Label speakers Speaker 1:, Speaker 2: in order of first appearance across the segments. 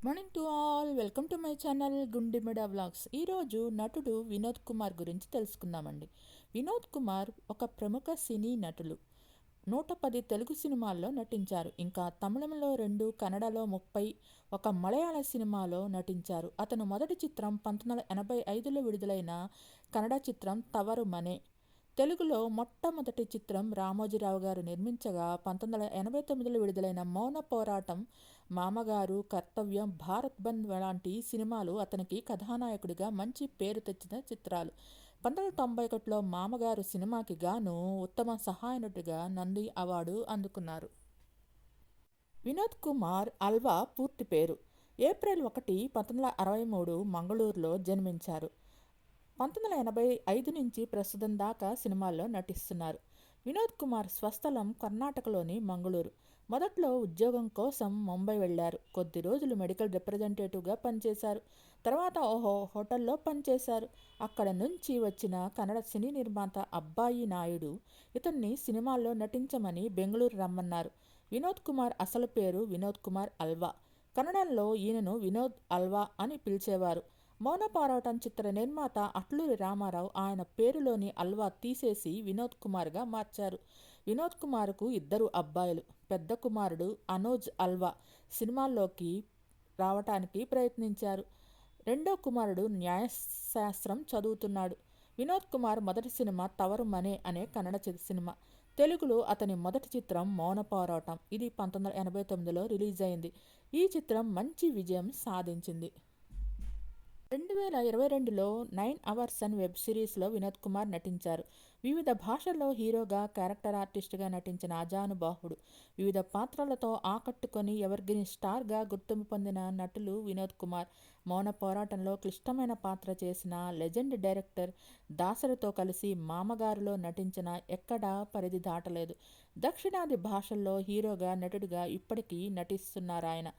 Speaker 1: Morning to all, welcome to my channel Gundimida vlogs. ఈరోజు నటుడు వినోద్ కుమార్ గురించి తెలుసుకుందామండి. వినోద్ కుమార్ ఒక ప్రముఖ సినీ నటులు. 110 తెలుగు సినిమాల్లో నటించారు. ఇంకా తమిళంలో 2, కన్నడలో 30, ఒక మలయాళ సినిమాలో నటించారు. అతను మొదటి చిత్రం 1985లో విడుదలైన కన్నడ చిత్రం తవరు మనే. తెలుగులో మొట్టమొదటి చిత్రం రామోజీరావు గారు నిర్మించగా 1989లో విడుదలైన మౌన పోరాటం, మామగారు, కర్తవ్యం, భారత్ బంద్ లాంటి సినిమాలు అతనికి కథానాయకుడిగా మంచి పేరు తెచ్చిన చిత్రాలు. 1991లో మామగారు సినిమాకి గాను ఉత్తమ సహాయ నటుడిగా నంది అవార్డు అందుకున్నారు. వినోద్ కుమార్ అల్వా పూర్తి పేరు. ఏప్రిల్ 1, 1963 మంగళూరులో జన్మించారు. 1985 నుంచి ప్రస్తుతం దాకా సినిమాల్లో నటిస్తున్నారు. వినోద్ కుమార్ స్వస్థలం కర్ణాటకలోని మంగళూరు. మొదట్లో ఉద్యోగం కోసం ముంబై వెళ్లారు. కొద్ది రోజులు మెడికల్ రిప్రజెంటేటివ్గా పనిచేశారు. తర్వాత హోటల్లో పనిచేశారు. అక్కడ నుంచి వచ్చిన కన్నడ సినీ నిర్మాత అబ్బాయి నాయుడు ఇతన్ని సినిమాల్లో నటించమని బెంగళూరు రమ్మన్నారు. వినోద్ కుమార్ అసలు పేరు వినోద్ కుమార్ అల్వా. కన్నడంలో ఈయనను వినోద్ అల్వా అని పిలిచేవారు. మౌన పోరాటం చిత్ర నిర్మాత అట్లూరి రామారావు ఆయన పేరులోని అల్వా తీసేసి వినోద్ కుమార్గా మార్చారు. వినోద్ కుమార్కు 2 అబ్బాయిలు. పెద్ద కుమారుడు అనోజ్ అల్వా సినిమాల్లోకి రావటానికి ప్రయత్నించారు. రెండో కుమారుడు న్యాయశాస్త్రం చదువుతున్నాడు. వినోద్ కుమార్ మొదటి సినిమా తవరు మనే అనే కన్నడ సినిమా. తెలుగులో అతని మొదటి చిత్రం మౌన పోరాటం. ఇది 1989లో రిలీజ్ అయింది. ఈ చిత్రం మంచి విజయం సాధించింది. 2022లో 9 అవర్స్ అనే వెబ్ సిరీస్లో వినోద్ కుమార్ నటించారు. వివిధ భాషల్లో హీరోగా, క్యారెక్టర్ ఆర్టిస్ట్గా నటించిన అజానుబాహుడు. వివిధ పాత్రలతో ఆకట్టుకొని ఎవర్గ్రీన్ స్టార్గా గుర్తింపు పొందిన నటులు వినోద్ కుమార్. మౌన పోరాటంలో క్లిష్టమైన పాత్ర చేసిన లెజెండ్ డైరెక్టర్ దాసరితో కలిసి మామగారులో నటించిన ఎక్కడా పరిధి దాటలేదు. దక్షిణాది భాషల్లో హీరోగా, నటుడిగా ఇప్పటికీ నటిస్తున్నారాయన.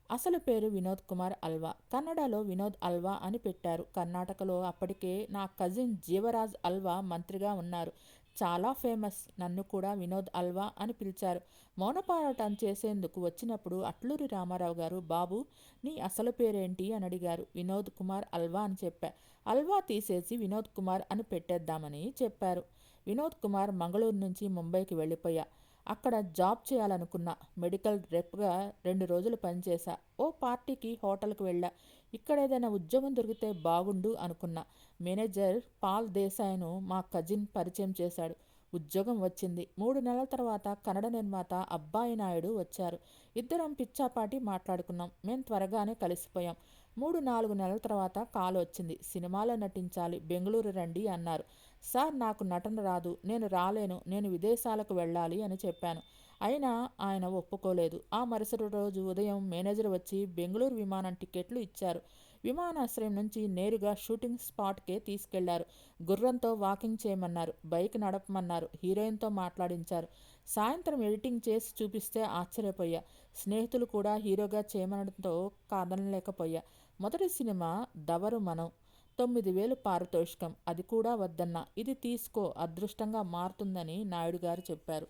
Speaker 1: అసలు పేరు వినోద్ కుమార్ అల్వా. కన్నడలో వినోద్ అల్వా అని పెట్టారు. కర్ణాటకలో అప్పటికే నా కజిన్ జీవరాజ్ అల్వా మంత్రిగా ఉన్నారు. చాలా ఫేమస్. నన్ను కూడా వినోద్ అల్వా అని పిలిచారు. మౌన పోరాటం చేసేందుకు వచ్చినప్పుడు అట్లూరి రామారావు గారు, బాబు నీ అసలు పేరేంటి అని అడిగారు. వినోద్ కుమార్ అల్వా అని చెప్పా. అల్వా తీసేసి వినోద్ కుమార్ అని పెట్టేద్దామని చెప్పారు. వినోద్ కుమార్ మంగళూరు నుంచి ముంబైకి వెళ్ళిపోయా. అక్కడ జాబ్ చేయాలనుకున్నా. మెడికల్ రెప్గా 2 రోజులు పనిచేశా. ఓ పార్టీకి హోటల్కి వెళ్ళా. ఇక్కడ ఏదైనా ఉద్యోగం దొరికితే బాగుండు అనుకున్నా. మేనేజర్ పాల్ దేశాయ్ను మా కజిన్ పరిచయం చేశాడు. ఉద్యోగం వచ్చింది. 3 నెలల తర్వాత కన్నడ నిర్మాత అబ్బాయి నాయుడు వచ్చారు. ఇద్దరం పిచ్చాపాటి మాట్లాడుకున్నాం. మేం త్వరగానే కలిసిపోయాం. 3-4 నెలల తర్వాత కాల్ వచ్చింది. సినిమాలో నటించాలి, బెంగళూరు రండి అన్నారు. సార్ నాకు నటన రాదు, నేను రాలేను, నేను విదేశాలకు వెళ్ళాలి అని చెప్పాను. అయినా ఆయన ఒప్పుకోలేదు. ఆ మరుసటి రోజు ఉదయం మేనేజర్ వచ్చి బెంగళూరు విమానం టికెట్లు ఇచ్చారు. విమానాశ్రయం నుంచి నేరుగా షూటింగ్ స్పాట్కే తీసుకెళ్లారు. గుర్రంతో వాకింగ్ చేయమన్నారు. బైక్ నడపమన్నారు. హీరోయిన్తో మాట్లాడించారు. సాయంత్రం ఎడిటింగ్ చేసి చూపిస్తే ఆశ్చర్యపోయా. స్నేహితులు కూడా హీరోగా చేయమనడంతో కాదనలేకపోయా. మొదటి సినిమా దవరు మనం. 9,000 పారితోషికం. అది కూడా వద్దన్నా. ఇది తీసుకో, అదృష్టంగా మారుతుందని నాయుడు గారు చెప్పారు.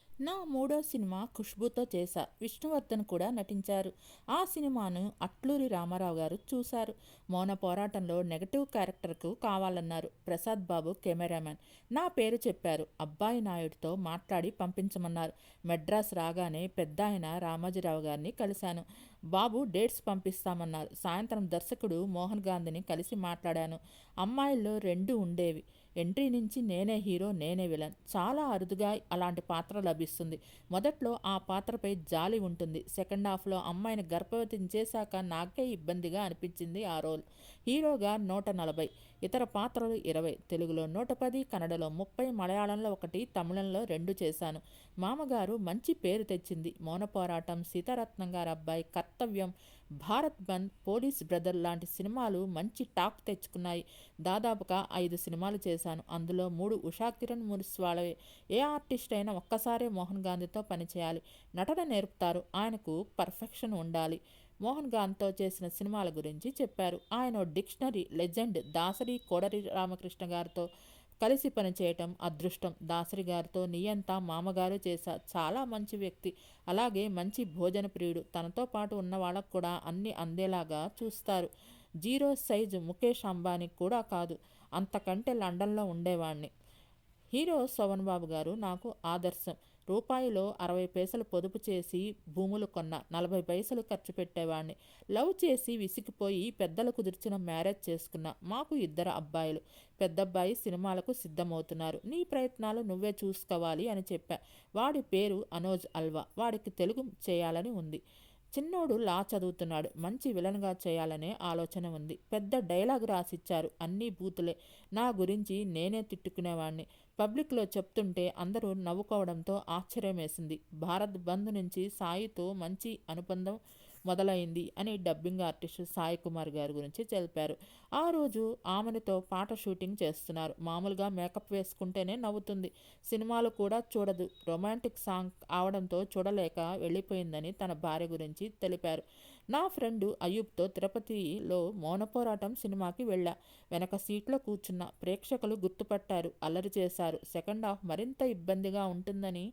Speaker 1: నా 3వ సినిమా ఖుష్బూతో చేశా. విష్ణువర్ధన్ కూడా నటించారు. ఆ సినిమాను అట్లూరి రామారావు గారు చూశారు. మౌన పోరాటంలో నెగటివ్ క్యారెక్టర్కు కావాలన్నారు. ప్రసాద్ బాబు కెమెరామెన్. నా పేరు చెప్పారు. అబ్బాయి నాయుడుతో మాట్లాడి పంపించమన్నారు. మెడ్రాస్ రాగానే పెద్దాయన రామోజీరావు గారిని కలిశాను. బాబు డేట్స్ పంపిస్తామన్నారు. సాయంత్రం దర్శకుడు మోహన్ గాంధీని కలిసి మాట్లాడాను. అమ్మాయిల్లో 2 ఉండేవి. ఎంట్రీ నుంచి నేనే హీరో, నేనే విలన్. చాలా అరుదుగా అలాంటి పాత్ర లభిస్తుంది. మొదట్లో ఆ పాత్రపై జాలి ఉంటుంది. సెకండ్ హాఫ్లో అమ్మాయిని గర్భవతిని చేశాక నాకే ఇబ్బందిగా అనిపించింది ఆ రోల్. హీరోగా 140, ఇతర పాత్రలు 20. తెలుగులో 110, కన్నడలో 30, మలయాళంలో 1, తమిళంలో 2 చేశాను. మామగారు మంచి పేరు తెచ్చింది. మౌన పోరాటం, సీతారత్నం గారి అబ్బాయి, కర్తవ్యం, భారత్ బంద్, పోలీస్ బ్రదర్ లాంటి సినిమాలు మంచి టాక్ తెచ్చుకున్నాయి. దాదాపుగా 5 సినిమాలు చేశాను. అందులో 3 ఉషా కిరణ్ మూవీస్ వాళ్ళవే. ఏ ఆర్టిస్ట్ అయినా ఒక్కసారే మోహన్ గాంధీతో పనిచేయాలి. నటన నేర్పుతారు. ఆయనకు పర్ఫెక్షన్ ఉండాలి. మోహన్ గాంధీతో చేసిన సినిమాల గురించి చెప్పారు. ఆయన డిక్షనరీ లెజెండ్. దాసరి కోడరి రామకృష్ణ గారితో కలిసి పనిచేయటం అదృష్టం. దాసరి గారితో నియంత మామగారు చేశారు. చాలా మంచి వ్యక్తి. అలాగే మంచి భోజన ప్రియుడు. తనతో పాటు ఉన్న వాళ్ళకు కూడా అన్ని అందేలాగా చూస్తారు. జీరో సైజు ముఖేష్ అంబానీ కూడా కాదు, అంతకంటే లండన్లో ఉండేవాణ్ణి. హీరో శోభన్ బాబు గారు నాకు ఆదర్శం. రూపాయిలో 60 పైసలు పొదుపు చేసి భూములు కొన్నా, 40 పైసలు ఖర్చు పెట్టేవాడిని. లవ్ చేసి విసిగిపోయి పెద్దలు కుదిర్చిన మ్యారేజ్ చేసుకున్నా. మాకు 2 అబ్బాయిలు. పెద్దబ్బాయి సినిమాలకు సిద్ధమవుతున్నారు. నీ ప్రయత్నాలు నువ్వే చూసుకోవాలి అని చెప్పా. వాడి పేరు అనోజ్ అల్వా. వాడికి తెలుగు చేయాలని ఉంది. చిన్నోడు లా చదువుతున్నాడు. మంచి విలన్గా చేయాలనే ఆలోచన ఉంది. పెద్ద డైలాగ్ రాసిచ్చారు. అన్నీ బూతులే. నా గురించి నేనే తిట్టుకునేవాణ్ణి. పబ్లిక్లో చెప్తుంటే అందరూ నవ్వుకోవడంతో ఆశ్చర్యమేసింది. భారత్ బంద్ నుంచి సాయితో మంచి అనుబంధం మొదలైంది అని డబ్బింగ్ ఆర్టిస్టు సాయి కుమార్ గారి గురించి తెలిపారు. ఆ రోజు ఆమెనితో పాట షూటింగ్ చేస్తున్నారు. మామూలుగా మేకప్ వేసుకుంటేనే నవ్వుతుంది. సినిమాలు కూడా చూడదు. రొమాంటిక్ సాంగ్ అవడంతో చూడలేక వెళ్ళిపోయిందని తన భార్య గురించి తెలిపారు. నా ఫ్రెండు అయూబ్తో తిరుపతిలో మౌన పోరాటం సినిమాకి వెళ్ళా. వెనక సీట్లో కూర్చున్న ప్రేక్షకులు గుర్తుపట్టారు, అల్లరి చేశారు. సెకండ్ హాఫ్ మరింత ఇబ్బందిగా ఉంటుందని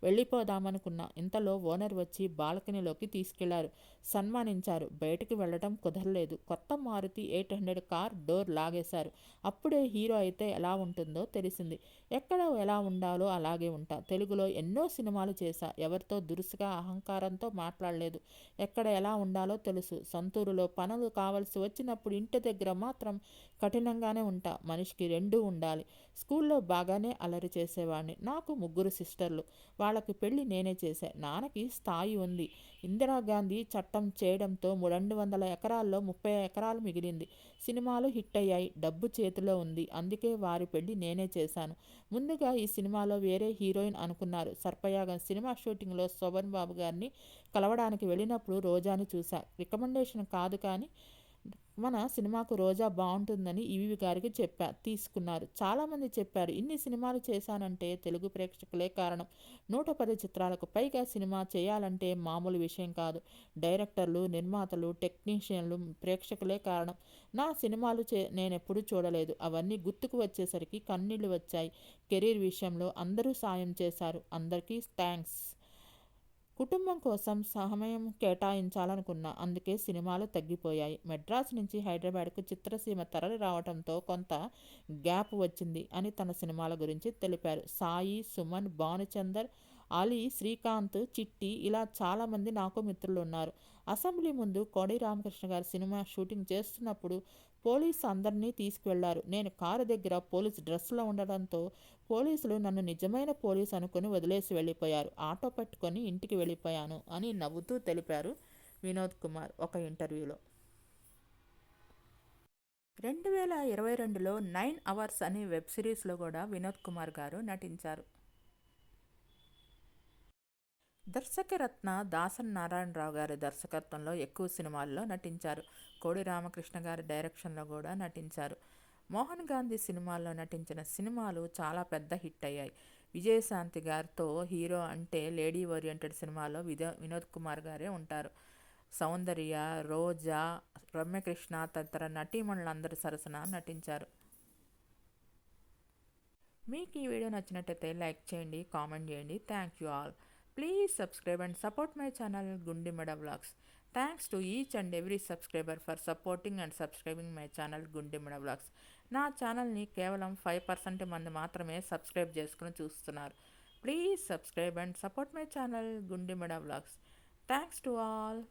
Speaker 1: వెళ్ళిపోదామనుకున్నా. ఇంతలో ఓనర్ వచ్చి బాల్కనీలోకి తీసుకెళ్లారు. సన్మానించారు. బయటికి వెళ్లడం కుదరలేదు. కొత్త మారుతి 800 కార్ డోర్ లాగేశారు. అప్పుడే హీరో అయితే ఎలా ఉంటుందో తెలిసింది. ఎక్కడ ఎలా ఉండాలో అలాగే ఉంటా. తెలుగులో ఎన్నో సినిమాలు చేశా. ఎవరితో దురుసుగా అహంకారంతో మాట్లాడలేదు. ఎక్కడ ఎలా ఉండాలో తెలుసు. సొంతూరులో పనులు కావలసి వచ్చినప్పుడు ఇంటి దగ్గర మాత్రం కఠినంగానే ఉంటా. మనిషికి రెండూ ఉండాలి. స్కూల్లో బాగానే అల్లరి చేసేవాడిని. నాకు 3 సిస్టర్లు. వాళ్ళకి పెళ్లి నేనే చేశా. నాన్నకి స్థాయి ఉంది. ఇందిరాగాంధీ చట్టం చేయడంతో 200 ఎకరాల్లో 30 ఎకరాలు మిగిలింది. సినిమాలు హిట్ అయ్యాయి. డబ్బు చేతిలో ఉంది. అందుకే వారి పెళ్లి నేనే చేశాను. ముందుగా ఈ సినిమాలో వేరే హీరోయిన్ అనుకున్నారు. సర్పయాగం సినిమా షూటింగ్లో శోభన్ బాబు గారిని కలవడానికి వెళ్ళినప్పుడు రోజాని చూశా. రికమెండేషన్ కాదు కానీ మన సినిమాకు రోజా బాగుంటుందని ఈవీవి గారికి చెప్పా. తీసుకున్నారు. చాలామంది చెప్పారు. ఇన్ని సినిమాలు చేశానంటే తెలుగు ప్రేక్షకులే కారణం. 110 చిత్రాలకు పైగా సినిమా చేయాలంటే మామూలు విషయం కాదు. డైరెక్టర్లు, నిర్మాతలు, టెక్నీషియన్లు, ప్రేక్షకులే కారణం. నా సినిమాలు నేనెప్పుడూ చూడలేదు. అవన్నీ గుర్తుకు వచ్చేసరికి కన్నీళ్లు వచ్చాయి. కెరీర్ విషయంలో అందరూ సాయం చేశారు. అందరికీ థ్యాంక్స్. కుటుంబం కోసం సమయం కేటాయించాలనుకున్నా. అందుకే సినిమాలు తగ్గిపోయాయి. మెడ్రాస్ నుంచి హైదరాబాద్కు చిత్రసీమ తరలి రావడంతో కొంత గ్యాప్ వచ్చింది అని తన సినిమాల గురించి తెలిపారు. సాయి, సుమన్, భానుచందర్, అలీ, శ్రీకాంత్, చిట్టి ఇలా చాలామంది నాకు మిత్రులు ఉన్నారు. అసెంబ్లీ ముందు కోడి రామకృష్ణ గారి సినిమా షూటింగ్ చేస్తున్నప్పుడు పోలీసు అందరినీ తీసుకువెళ్లారు. నేను కారు దగ్గర పోలీస్ డ్రెస్లో ఉండడంతో పోలీసులు నన్ను నిజమైన పోలీసు అనుకుని వదిలేసి వెళ్ళిపోయారు. ఆటో పట్టుకొని ఇంటికి వెళ్ళిపోయాను అని నవ్వుతూ తెలిపారు వినోద్ కుమార్ ఒక ఇంటర్వ్యూలో. 2022లో 9 అవర్స్ అనే వెబ్ సిరీస్లో కూడా వినోద్ కుమార్ గారు నటించారు. దర్శకరత్న దాసరి నారాయణరావు గారి దర్శకత్వంలో ఎక్కువ సినిమాల్లో నటించారు. కోడి రామకృష్ణ గారి డైరెక్షన్లో కూడా నటించారు. మోహన్ గాంధీ సినిమాల్లో నటించిన సినిమాలు చాలా పెద్ద హిట్ అయ్యాయి. విజయశాంతి గారితో హీరో అంటే లేడీ ఓరియంటెడ్ సినిమాలో వినోద్ కుమార్ గారే ఉంటారు. సౌందర్య, రోజా, రమ్యకృష్ణ తదితర నటీమణులందరి సరసన నటించారు. మీకు ఈ వీడియో నచ్చినట్టయితే లైక్ చేయండి, కామెంట్ చేయండి. Thank you all. Please subscribe and support my channel Gundimada Vlogs. Thanks to each and every subscriber for supporting and subscribing my channel Gundimada Vlogs. నా ఛానల్ని కేవలం 5% మంది మాత్రమే సబ్స్క్రైబ్ చేసుకుని చూస్తున్నారు. Please subscribe and support my channel Gundimada vlogs. Thanks to all.